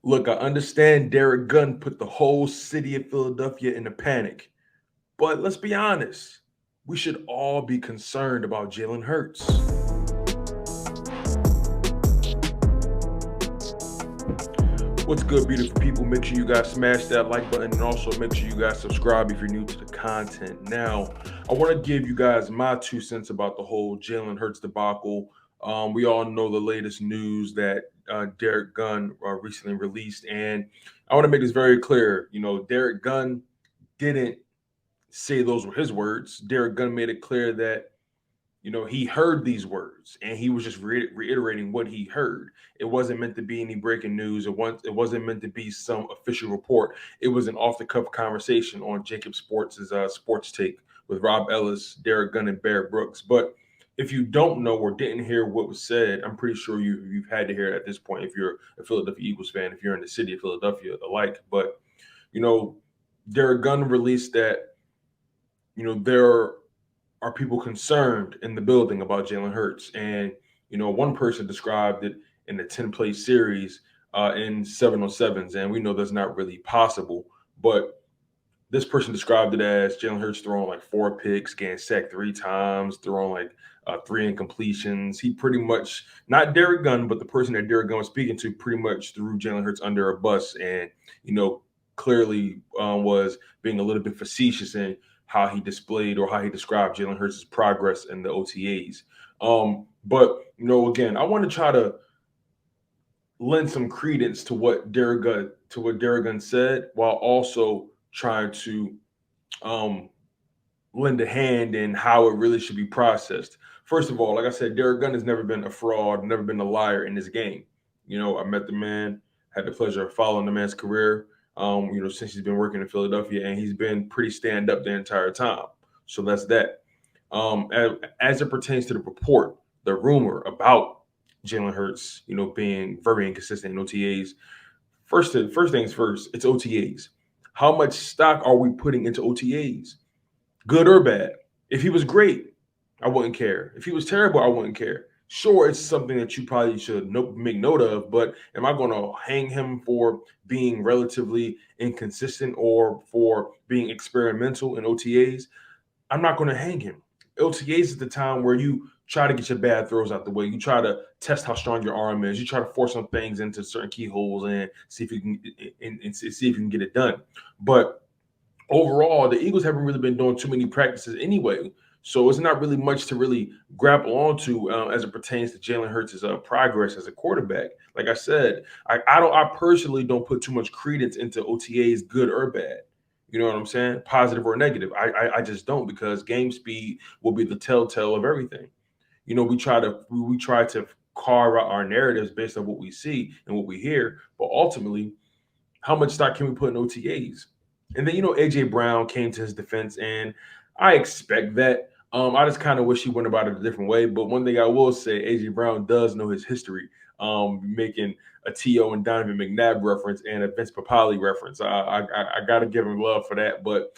Look, I understand Derrick Gunn put the whole city of Philadelphia in a panic, but let's be honest. We should all be concerned about Jalen Hurts. What's good, beautiful people? Make sure you guys smash that like button and also make sure you guys subscribe if you're new to the content. Now, I want to give you guys my 2 cents about the whole Jalen Hurts debacle. We all know the latest news that Derrick Gunn recently released, and I want to make this very clear. Derrick Gunn didn't say those were his words. Derrick Gunn made it clear that he heard these words and he was just reiterating what he heard. It wasn't meant to be any breaking news. It wasn't meant to be some official report. It was an off the cuff conversation on Jacob Sports' Sports Take with Rob Ellis, Derrick Gunn, and Barrett Brooks. But if you don't know or didn't hear what was said, I'm pretty sure you've had to hear it at this point if you're a Philadelphia Eagles fan, if you're in the city of Philadelphia alike. But you know, Derrick Gunn released that there are people concerned in the building about Jalen Hurts. And, one person described it in the 10-play series in 7-on-7s. And we know that's not really possible. But this person described it as Jalen Hurts throwing like 4 picks, getting sacked 3 times, throwing like 3 incompletions. He pretty much, not Derrick Gunn, but the person that Derrick Gunn was speaking to pretty much threw Jalen Hurts under a bus and, clearly was being a little bit facetious in how he displayed or how he described Jalen Hurts' progress in the OTAs. But again, I want to try to lend some credence to what Derrick Gunn said, while also trying to um, lend a hand in how it really should be processed. First of all, like I said, Derrick Gunn has never been a fraud, never been a liar in this game. I met the man, had the pleasure of following the man's career. Since he's been working in Philadelphia, and he's been pretty stand up the entire time. So that's that. As it pertains to the report, the rumor about Jalen Hurts, being very inconsistent in OTAs. First things first, it's OTAs. How much stock are we putting into OTAs? Good or bad? If he was great, I wouldn't care. If he was terrible, I wouldn't care. Sure, it's something that you probably should make note of, but am I going to hang him for being relatively inconsistent or for being experimental in OTAs? I'm not going to hang him. OTAs is the time where you try to get your bad throws out the way. You try to test how strong your arm is. You try to force some things into certain keyholes and see if you can and see if you can get it done. But overall, the Eagles haven't really been doing too many practices anyway. So it's not really much to really grapple onto as it pertains to Jalen Hurts' progress as a quarterback. Like I said, I personally don't put too much credence into OTAs, good or bad. You know what I'm saying? Positive or negative. I just don't, because game speed will be the telltale of everything. We try to carve out our narratives based on what we see and what we hear, but ultimately, how much stock can we put in OTAs? And then AJ Brown came to his defense, and I expect that. I just kind of wish he went about it a different way. But one thing I will say, AJ Brown does know his history, making a T.O. and Donovan McNabb reference and a Vince Papale reference. I got to give him love for that. But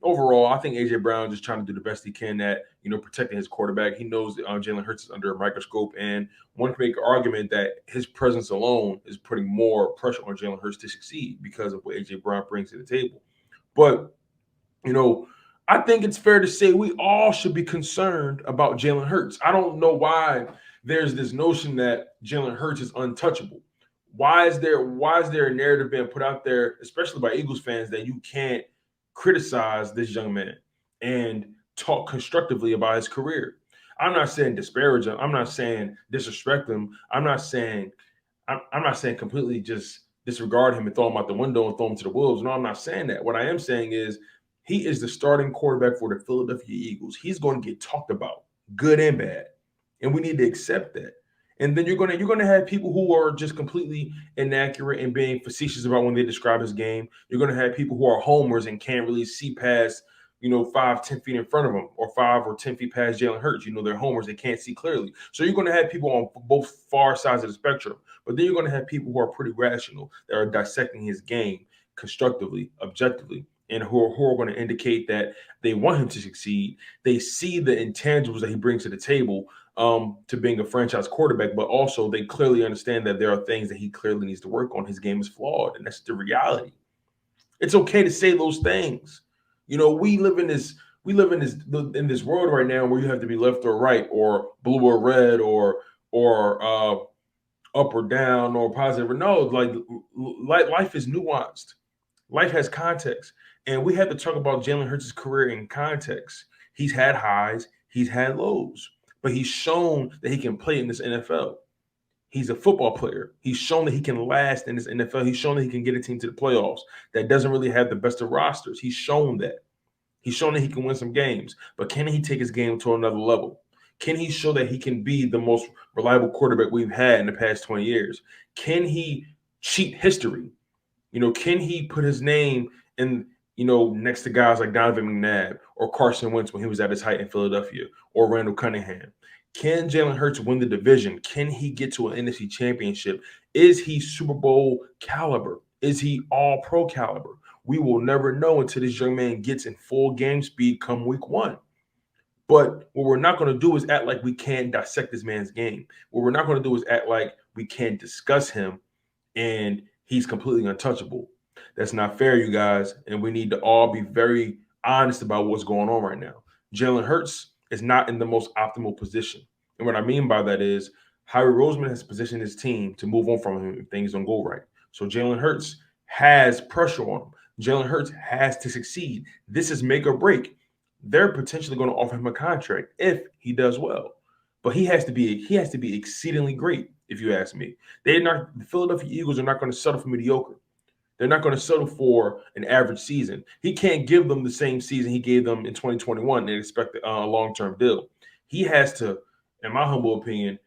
overall, I think AJ Brown just trying to do the best he can at protecting his quarterback. He knows that Jalen Hurts is under a microscope, and one can make an argument that his presence alone is putting more pressure on Jalen Hurts to succeed because of what AJ Brown brings to the table. But you know, I think it's fair to say we all should be concerned about Jalen Hurts. I don't know why there's this notion that Jalen Hurts is untouchable. Why is there a narrative being put out there, especially by Eagles fans, that you can't criticize this young man and talk constructively about his career? I'm not saying disparage him. I'm not saying disrespect him. I'm not saying completely just disregard him and throw him out the window and throw him to the wolves. No, I'm not saying that. What I am saying is he is the starting quarterback for the Philadelphia Eagles. He's going to get talked about, good and bad, and we need to accept that. And then you're gonna have people who are just completely inaccurate and being facetious about when they describe his game. You're gonna have people who are homers and can't really see past 5, 10 feet in front of them, or 5 or 10 feet past Jalen Hurts. They're homers, they can't see clearly. So you're gonna have people on both far sides of the spectrum. But then you're gonna have people who are pretty rational that are dissecting his game constructively, objectively, and who are going to indicate that they want him to succeed. They see the intangibles that he brings to the table, to being a franchise quarterback, but also they clearly understand that there are things that he clearly needs to work on. His game is flawed, and that's the reality. It's okay to say those things. You know, we live in this world right now where you have to be left or right, or blue or red, or up or down, or positive. No, like life is nuanced. Life has context, and we have to talk about Jalen Hurts' career in context. He's had highs, he's had lows, but he's shown that he can play in this NFL. He's a football player. He's shown that he can last in this NFL. He's shown that he can get a team to the playoffs that doesn't really have the best of rosters. He's shown that. He's shown that he can win some games, but can he take his game to another level? Can he show that he can be the most reliable quarterback we've had in the past 20 years? Can he cheat history? You know, can he put his name in, next to guys like Donovan McNabb or Carson Wentz when he was at his height in Philadelphia, or Randall Cunningham? Can Jalen Hurts win the division? Can he get to an NFC championship? Is he Super Bowl caliber? Is he all pro caliber? We will never know until this young man gets in full game speed come week 1. But what we're not going to do is act like we can't dissect this man's game. What we're not going to do is act like we can't discuss him and he's completely untouchable. That's not fair, you guys. And we need to all be very honest about what's going on right now. Jalen Hurts is not in the most optimal position. And what I mean by that is Howie Roseman has positioned his team to move on from him if things don't go right. So Jalen Hurts has pressure on him. Jalen Hurts has to succeed. This is make or break. They're potentially going to offer him a contract if he does well. But he has to be exceedingly great, if you ask me. The Philadelphia Eagles are not going to settle for mediocre. They're not going to settle for an average season. He can't give them the same season he gave them in 2021 and expect a long-term deal. He has to, in my humble opinion,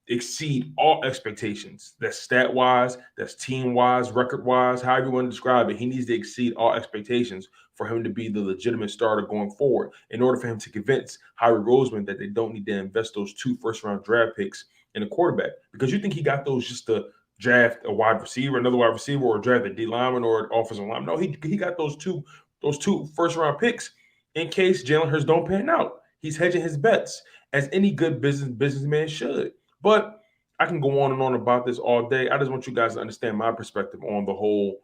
exceed all expectations. That's stat-wise, that's team-wise, record-wise, however you want to describe it. He needs to exceed all expectations for him to be the legitimate starter going forward in order for him to convince Howie Roseman that they don't need to invest those 2 first-round draft picks in a quarterback. Because you think he got those just to draft a wide receiver, another wide receiver, or draft a D lineman or an offensive lineman. No, he got those two first-round picks in case Jalen Hurts don't pan out. He's hedging his bets, as any good businessman should. But I can go on and on about this all day. I just want you guys to understand my perspective on the whole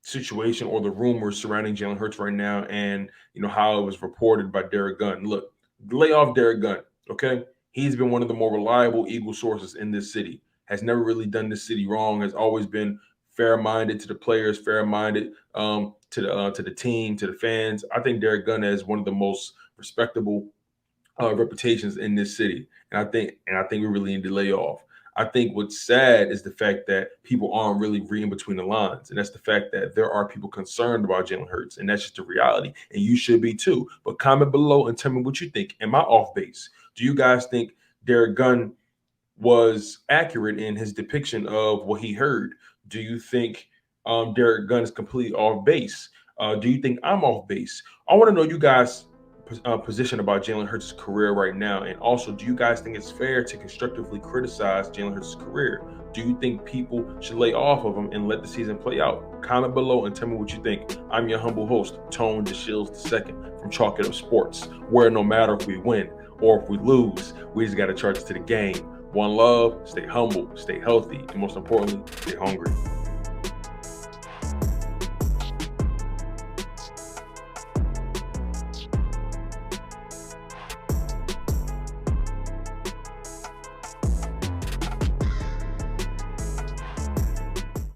situation or the rumors surrounding Jalen Hurts right now, and how it was reported by Derrick Gunn. Look, lay off Derrick Gunn, okay? He's been one of the more reliable Eagle sources in this city. Has never really done this city wrong. Has always been fair-minded to the players, fair-minded to the team, to the fans. I think Derrick Gunn is one of the most respectable reputations in this city, and I think we really need to lay off. I think what's sad is the fact that people aren't really reading between the lines, and that's the fact that there are people concerned about Jalen Hurts, and that's just the reality, and you should be too. But comment below and tell me what you think. Am I off base? Do you guys think Derrick Gunn was accurate in his depiction of what he heard? Do you think Derrick Gunn is completely off base? Do you think I'm off base? I want to know you guys' position about Jalen Hurts' career right now, and also, do you guys think it's fair to constructively criticize Jalen Hurts' career? Do you think people should lay off of him and let the season play out? Comment below and tell me what you think. I'm your humble host, Tone DeShields II from Chalk It Up Sports, where no matter if we win or if we lose, we just got to charge it to the game. One love, stay humble, stay healthy, and most importantly, stay hungry.